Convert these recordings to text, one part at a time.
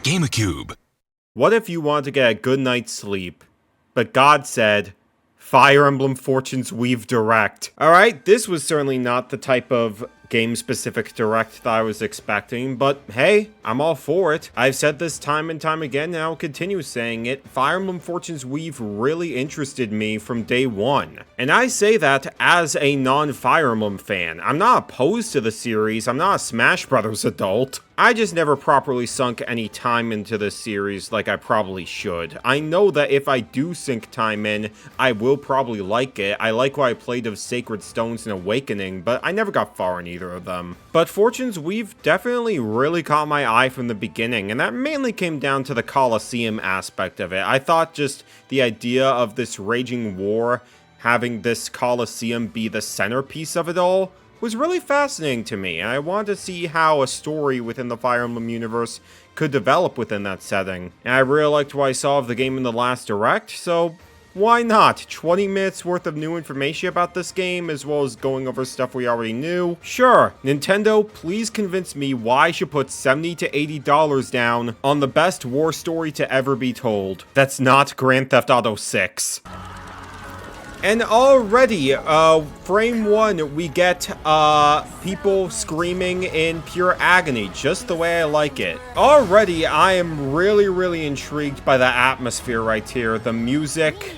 GameCube. What if you wanted to get a good night's sleep, but God said, Fire Emblem Fortune's Weave Direct? Alright, this was certainly not the type of game-specific direct that I was expecting, but hey, I'm all for it. I've said this time and time again, and I'll continue saying it. Fire Emblem Fortune's Weave really interested me from day one. And I say that as a non-Fire Emblem fan. I'm not opposed to the series, I'm not a Smash Brothers adult. I just never properly sunk any time into this series like I probably should. I know that if I do sink time in, I will probably like it. I like what I played of Sacred Stones and Awakening, but I never got far in either of them. But Fortune's Weave definitely really caught my eye from the beginning, and that mainly came down to the Colosseum aspect of it. I thought just the idea of this raging war, having this Colosseum be the centerpiece of it all, was really fascinating to me, and I wanted to see how a story within the Fire Emblem universe could develop within that setting. And I really liked what I saw of the game in the last Direct, so why not? 20 minutes worth of new information about this game, as well as going over stuff we already knew. Sure, Nintendo, please convince me why I should put $70 to $80 down on the best war story to ever be told. That's not Grand Theft Auto 6. And already, frame one, we get, people screaming in pure agony, just the way I like it. Already, I am really intrigued by the atmosphere right here. The music,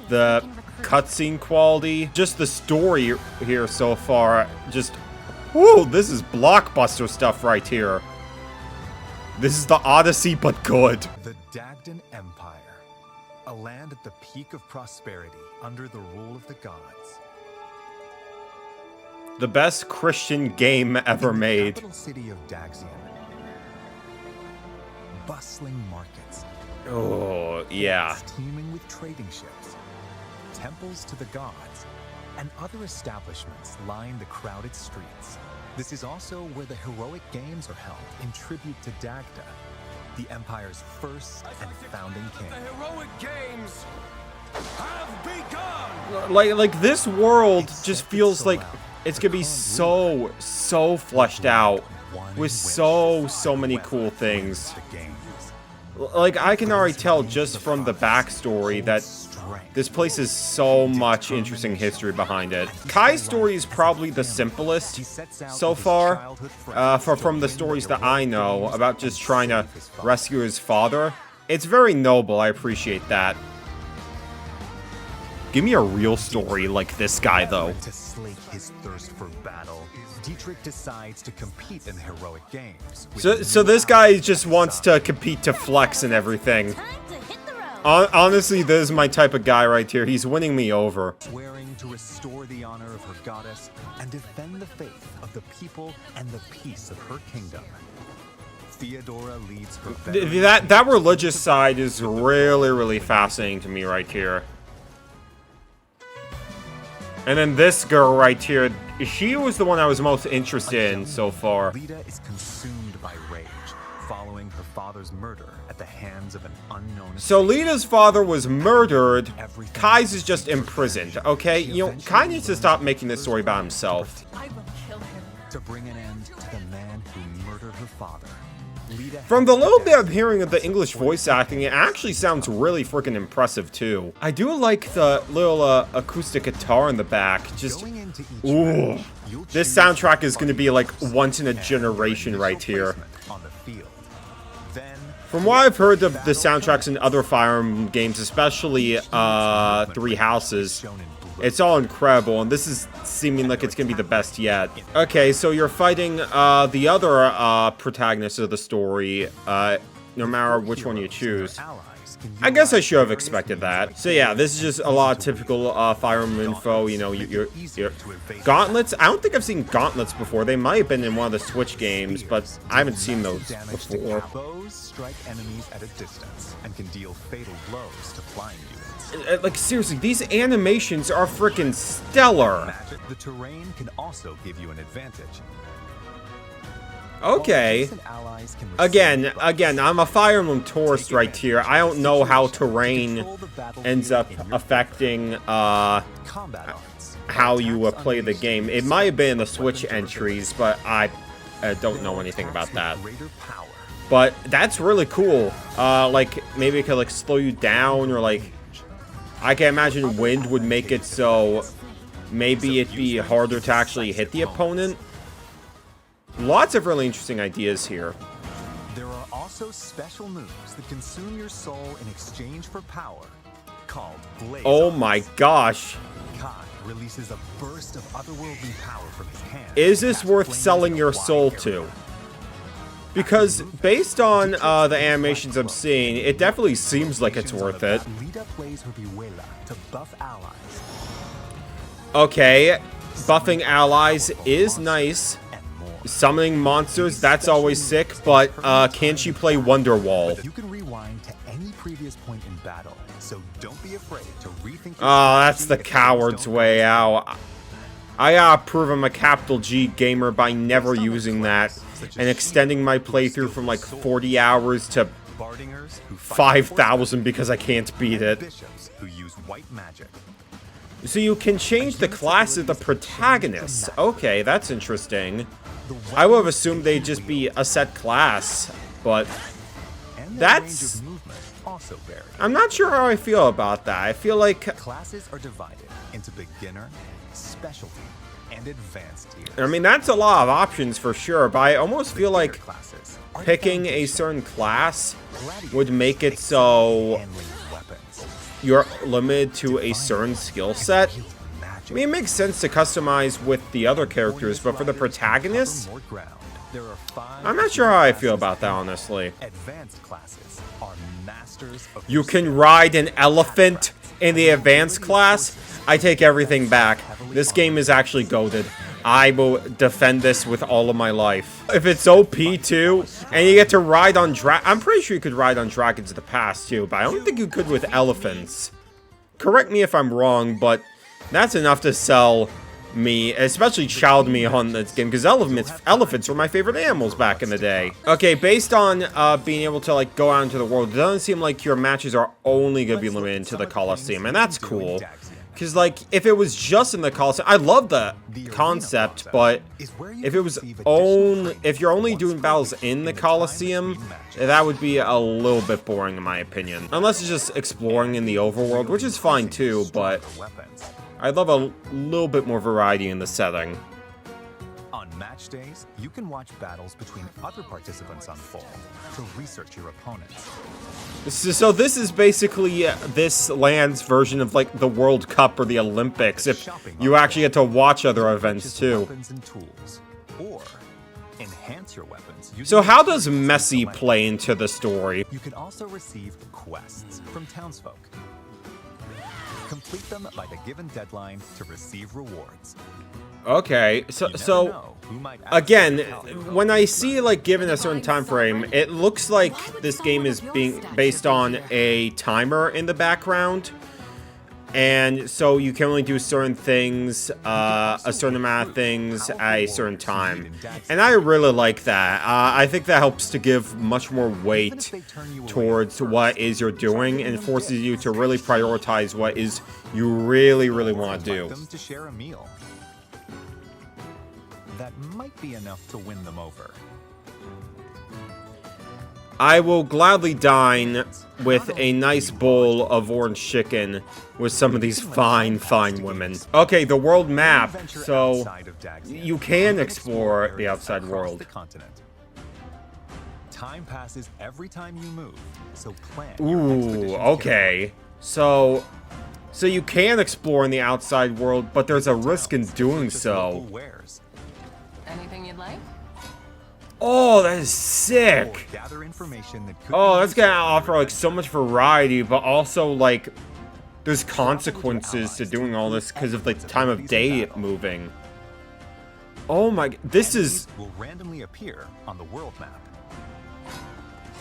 the cutscene quality, just the story here so far. Just, whoo, this is blockbuster stuff right here. This is the Odyssey, but good. The Dagdan Empire. A land at the peak of prosperity under the rule of the gods. The best Christian game ever made. The capital city of Daxian. Bustling markets. Oh, yeah. Teeming with trading ships. Temples to the gods. And other establishments line the crowded streets. This is also where the heroic games are held in tribute to Dagda, the Empire's first and founding king. The heroic games have begun! Like this world just feels like it's gonna be so fleshed out with so many cool things. Like, I can already tell just from the backstory that this place has so much interesting history behind it. Kai's story is probably the simplest so far, from the stories that I know about just trying to rescue his father. It's very noble, I appreciate that. Give me a real story like this guy, though. To slake his thirst for battle, Dietrich decides to compete in the heroic games. So this guy just wants to compete to flex and everything. Honestly, this is my type of guy right here. He's winning me over. Swearing to restore the honor of her goddess and defend the faith of the people and the peace of her kingdom. Theodora leads her that religious side is really fascinating to me right here. And then this girl right here, she was the one I was most interested in so far. Lita is consumed by rage, following her father's murder at the hands of an unknown. So Lita's father was murdered. Kai's is just imprisoned, okay? You know, Kai needs to stop making this story about himself. I will kill him. To bring an end to the man who murdered her father. From the little bit I'm hearing of the English voice acting, it actually sounds really freaking impressive too. I do like the little acoustic guitar in the back. Just, ooh. This soundtrack is going to be like once in a generation right here. From what I've heard of the soundtracks in other Fire Emblem games, especially Three Houses, it's all incredible, and this is seeming like it's gonna be the best yet. Okay, so you're fighting the other protagonist of the story, no matter which one you choose. I guess I should have expected that. So yeah, this is just a lot of typical Fire Emblem info. You know, your gauntlets. I don't think I've seen gauntlets before. They might have been in one of the Switch games, but I haven't seen those before. Bows strike enemies at a distance and can deal fatal blows to flying units. Like, seriously, these animations are freaking stellar. The terrain can also give you an advantage. Okay. Again, I'm a Fire Emblem tourist right here. I don't know how terrain ends up affecting how you play the game. It might have been in the Switch entries, but I don't know anything about that. But that's really cool. Like, maybe it could, like, slow you down, or, like, I can imagine wind would make it so maybe it'd be harder to actually hit the opponent. Lots of really interesting ideas here. There are also special moves that consume your soul in exchange for power, called Blaze. Oh my gosh. Kai releases a burst of otherworldly power from his hand. Is this that's worth flaming selling in a your wide soul area. to? Because based on the animations I'm seeing, it definitely seems like it's worth it. Lead up Blaze Herbihuela to buff allies. Okay, buffing allies is nice. And more. Summoning monsters, that's always sick, but can she play Wonderwall? You can rewind to any previous point in battle, so don't be afraid to rethink your Oh, that's strategy the if things coward's don't way go out. I gotta prove I'm a capital G gamer by never using that and extending my playthrough from like 40 hours to Bardingers who fight 5,000 because I can't beat and it. bishops who use white magic. So you can change the class of the protagonists. Okay, that's interesting. I would have assumed they'd just be a set class, but And their That's- range of movement also varies. I'm not sure how I feel about that. I feel like, Classes are divided into beginner, specialty, and advanced tiers. I mean, that's a lot of options for sure, but I almost feel like Classes are picking a foundational. certain class Gladiators would make it excel so at handling weapons. you're limited to a certain skill set. I mean, it makes sense to customize with the other characters, but for the protagonists, I'm not sure how I feel about that, honestly. Advanced classes are masters of You can ride an elephant in the advanced class? I take everything back. This game is actually goated. I will defend this with all of my life. If it's OP too, and you get to ride on I'm pretty sure you could ride on dragons in the past too, but I don't think you could with elephants. Correct me if I'm wrong, but that's enough to sell me, especially child me on this game, because elephants were my favorite animals back in the day. Okay, based on being able to like go out into the world, it doesn't seem like your matches are only going to be limited to the Colosseum, and that's cool. Because, like, if it was just in the Colosseum, I love the concept, but if it was if you're only doing battles in the Colosseum, that would be a little bit boring in my opinion. Unless it's just exploring in the overworld, which is fine too, but I'd love a little bit more variety in the setting. On match days, you can watch battles between other participants unfold to research your opponents. So this is basically this land's version of like the World Cup or the Olympics, if you actually get to watch other events too. Weapons and tools, or enhance your weapons. So how does Messi play into the story? You can also receive quests from townsfolk. Complete them by the given deadline to receive rewards. Okay, You so never know who might again, actually help. when I see like given a certain time frame, it looks like this game is being based on a timer in the background, and so you can only do certain things, a certain amount of things at a certain time, and I really like that. I think that helps to give much more weight towards what it is you're doing, and forces you to really prioritize what is you really want to do. Invite them to share a meal. That might be enough to win them over. I will gladly dine with a nice bowl of orange chicken with some of these fine women. Okay, the world map. Venture So outside of Daxia, you can can explore the areas outside across world. the continent. Time passes every time you move, so plan. your Ooh, expedition's okay. So you can explore in the outside world, but there's a risk in doing Purchase local so. wares, Anything you'd like? Oh, that is or sick. gather information that could Oh, be that's gonna useful in offer your like so much variety, but also like there's consequences to doing all this because of the time of day moving. Oh my, this is, enemies will randomly appear on the world map.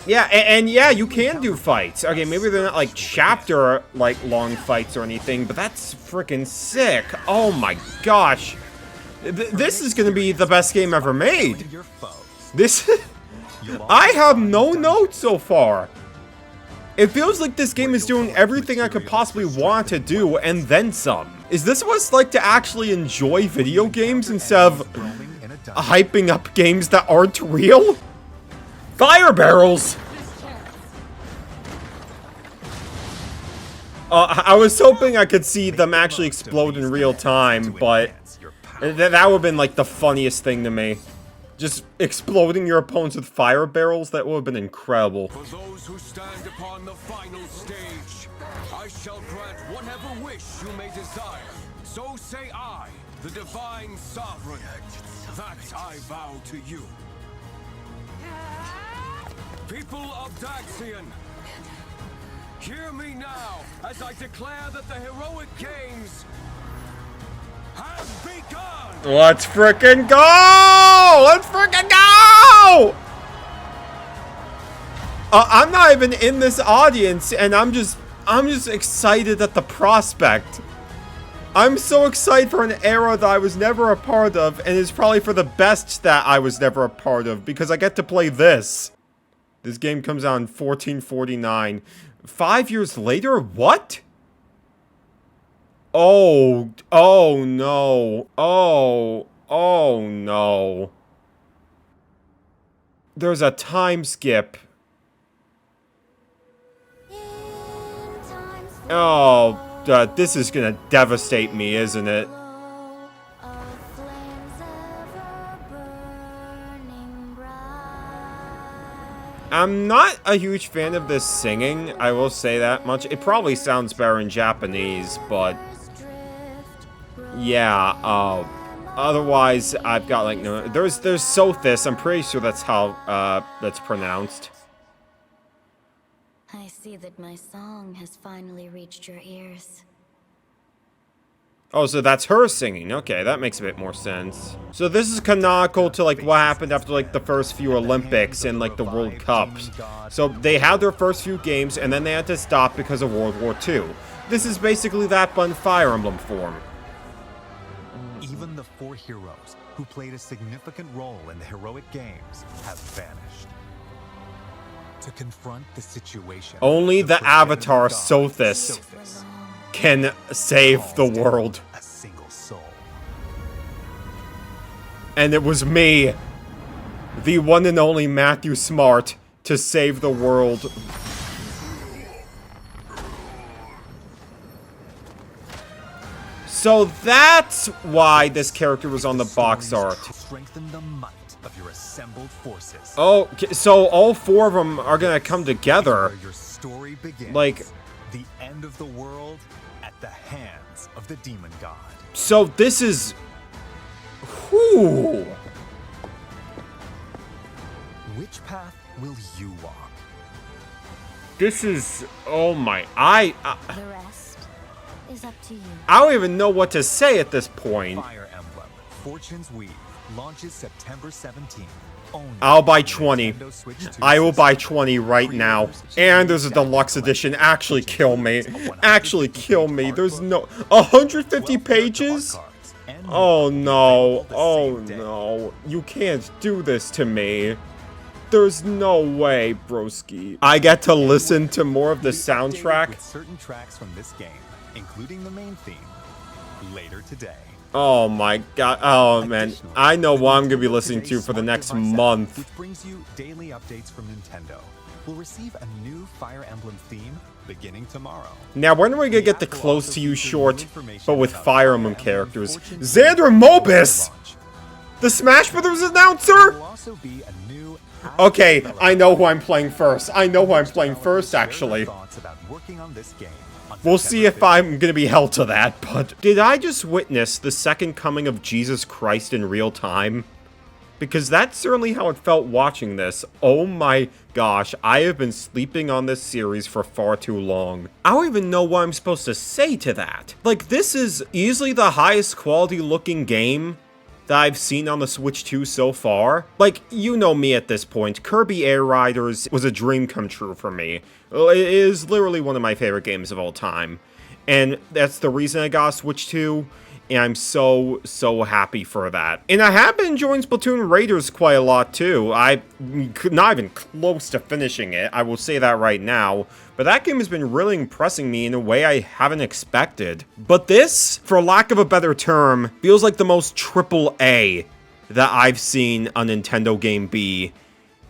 yeah, and yeah, you can do fights. Okay, maybe they're not like chapter like long fights or anything, but that's freaking sick. Oh my gosh. This is gonna be the best game ever made. Your foes. This, You'll I also have find no dungeons notes so far. It feels like this game is doing everything I could possibly want to do, and then some. Is this what it's like to actually enjoy video games instead of roaming in a dungeon. hyping up games that aren't real? Fire barrels! I was hoping I could see them actually explode in real time, but that would have been like the funniest thing to me. Just exploding your opponents with fire barrels, that would have been incredible. For those who stand upon the final stage, I shall grant whatever wish you may desire. So say I, the divine sovereign, that I vow to you. People of Daxian, hear me now as I declare that the heroic games have begun! Let's frickin' go! Let's frickin' go! I'm not even in this audience, and I'm just excited at the prospect. I'm so excited for an era that I was never a part of, and it's probably for the best that I was never a part of, because I get to play this. This game comes out in 1449. 5 years later? What? Oh no. Oh no. There's a time skip. Oh, this is gonna devastate me, isn't it? I'm not a huge fan of this singing, I will say that much. It probably sounds better in Japanese, but yeah, otherwise I've got like no, there's Sothis, I'm pretty sure that's how that's pronounced. I see that my song has finally reached your ears. Oh, so that's her singing. Okay, that makes a bit more sense. So this is canonical to, like, what happened after, like, the first few Olympics and, like, the World Cups. So they had their first few games, and then they had to stop because of World War II. This is basically that, but in Fire Emblem form. Even the 4 heroes who played a significant role in the heroic games have vanished. To confront the situation, Only the avatar Sothis can save the world. A single soul. And it was me, the one and only Matthew Smart, to save the world. So that's why this character was on the box art. Strengthen the might of your assembled forces. Oh, so all 4 of them are gonna come together. Where your story begins. Like, the end of the world at the hands of the demon god. so this is... Whew. Which path will you walk? This is... Oh my... The rest is up to you. I don't even know what to say at this point. Fire Emblem Fortune's Weave launches September 17th. Only I'll buy on 20. Nintendo Switch 2 I will buy system. 20 right now. And there's a deluxe edition. Actually kill me. Actually kill me. There's no... 150 pages? Oh no. Oh no. You can't do this to me. There's no way, broski. I get to listen to more of the soundtrack. With certain tracks from this game, including the main theme, later today. Oh my god. Oh man. I know what I'm gonna be listening to for the next month. Which brings you daily updates from Nintendo. We'll receive a new Fire Emblem theme beginning tomorrow. Now, when are we gonna get the Close to You short, but with Fire Emblem characters? Xander Mobus! The Smash Brothers announcer? Will also be a new. Okay, I know who I'm playing first. I know who I'm playing first, actually. Thoughts about working on this game on We'll see if September I'm gonna be held to that, but... Did I just witness the second coming of Jesus Christ in real time? Because that's certainly how it felt watching this. Oh my gosh, I have been sleeping on this series for far too long. I don't even know what I'm supposed to say to that. Like, this is easily the highest quality looking game that I've seen on the Switch 2 so far. Like, you know me at this point. Kirby Air Riders was a dream come true for me. It is literally one of my favorite games of all time. And that's the reason I got a Switch 2. And I'm so happy for that. And I have been enjoying Splatoon Raiders quite a lot, too. I'm not even close to finishing it, I will say that right now. But that game has been really impressing me in a way I haven't expected. But this, for lack of a better term, feels like the most AAA that I've seen a Nintendo game be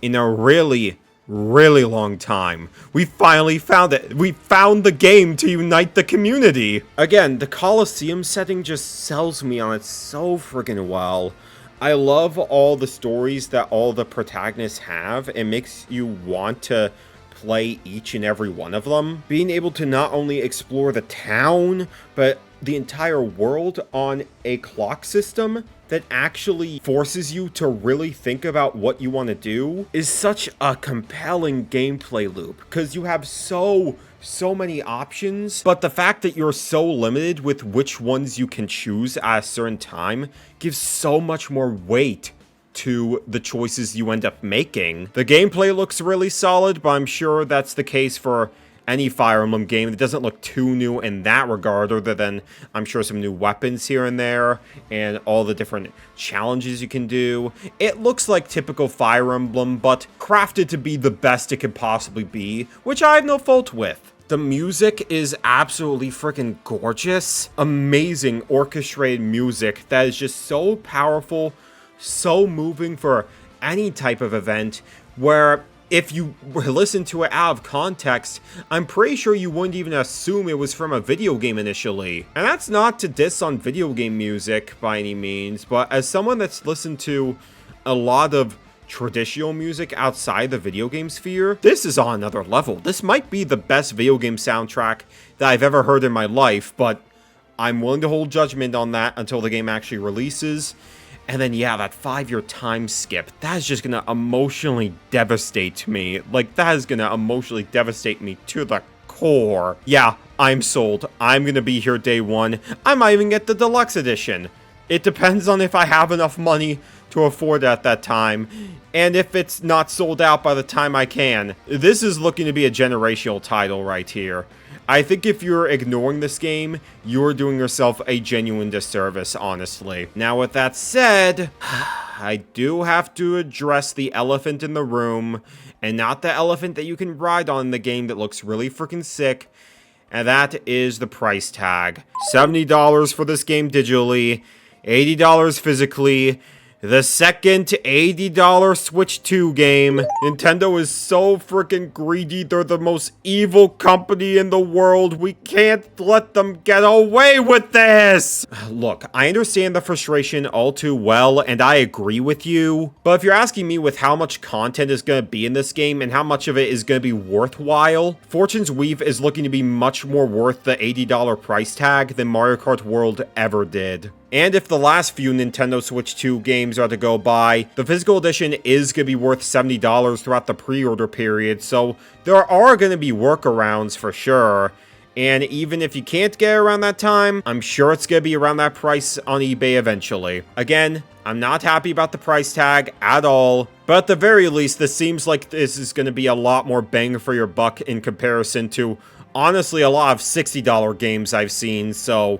in a really long time. We finally found it. We found the game to unite the community. Again, the Colosseum setting just sells me on it so freaking well. I love all the stories that all the protagonists have. It makes you want to play each and every one of them. Being able to not only explore the town, but the entire world on a clock system that actually forces you to really think about what you want to do is such a compelling gameplay loop, because you have so many options, but the fact that you're so limited with which ones you can choose at a certain time gives so much more weight to the choices you end up making. The gameplay looks really solid, but I'm sure that's the case for any Fire Emblem game. It doesn't look too new in that regard, other than I'm sure some new weapons here and there and all the different challenges you can do. It looks like typical Fire Emblem, but crafted to be the best it could possibly be, which I have no fault with. The music is absolutely freaking gorgeous. Amazing orchestrated music that is just so powerful, so moving for any type of event, where if you listen to it out of context, I'm pretty sure you wouldn't even assume it was from a video game initially. And that's not to diss on video game music by any means, but as someone that's listened to a lot of traditional music outside the video game sphere, this is on another level. This might be the best video game soundtrack that I've ever heard in my life, but I'm willing to hold judgment on that until the game actually releases. And then, yeah, that 5-year time skip, that is just gonna emotionally devastate me. Like, that is gonna emotionally devastate me to the core. Yeah, I'm sold. I'm gonna be here day one. I might even get the deluxe edition. It depends on if I have enough money to afford it at that time, and if it's not sold out by the time I can. This is looking to be a generational title right here. I think if you're ignoring this game, you're doing yourself a genuine disservice, honestly. Now, with that said, I do have to address the elephant in the room, and not the elephant that you can ride on in the game that looks really freaking sick, and that is the price tag. $70 for this game digitally, $80 physically. The second $80 Switch 2 game. Nintendo is so freaking greedy. They're the most evil company in the world. We can't let them get away with this. Look, I understand the frustration all too well, and I agree with you. But if you're asking me with how much content is going to be in this game and how much of it is going to be worthwhile, Fortune's Weave is looking to be much more worth the $80 price tag than Mario Kart World ever did. And if the last few Nintendo Switch 2 games are to go by, the physical edition is going to be worth $70 throughout the pre-order period, so there are going to be workarounds for sure. And even if you can't get it around that time, I'm sure it's going to be around that price on eBay eventually. Again, I'm not happy about the price tag at all, but at the very least, this seems like this is going to be a lot more bang for your buck in comparison to, honestly, a lot of $60 games I've seen, so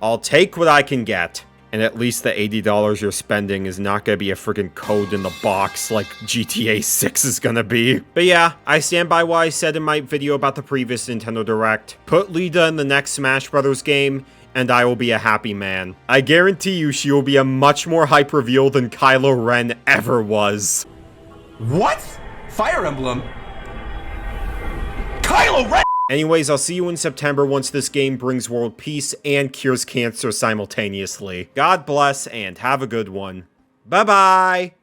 I'll take what I can get. And at least the $80 you're spending is not going to be a freaking code in the box like GTA 6 is going to be. But yeah, I stand by what I said in my video about the previous Nintendo Direct. Put Lita in the next Smash Bros. Game, and I will be a happy man. I guarantee you she will be a much more hype reveal than Kylo Ren ever was. What? Fire Emblem? Kylo Ren? Anyways, I'll see you in September once this game brings world peace and cures cancer simultaneously. God bless and have a good one. Bye-bye!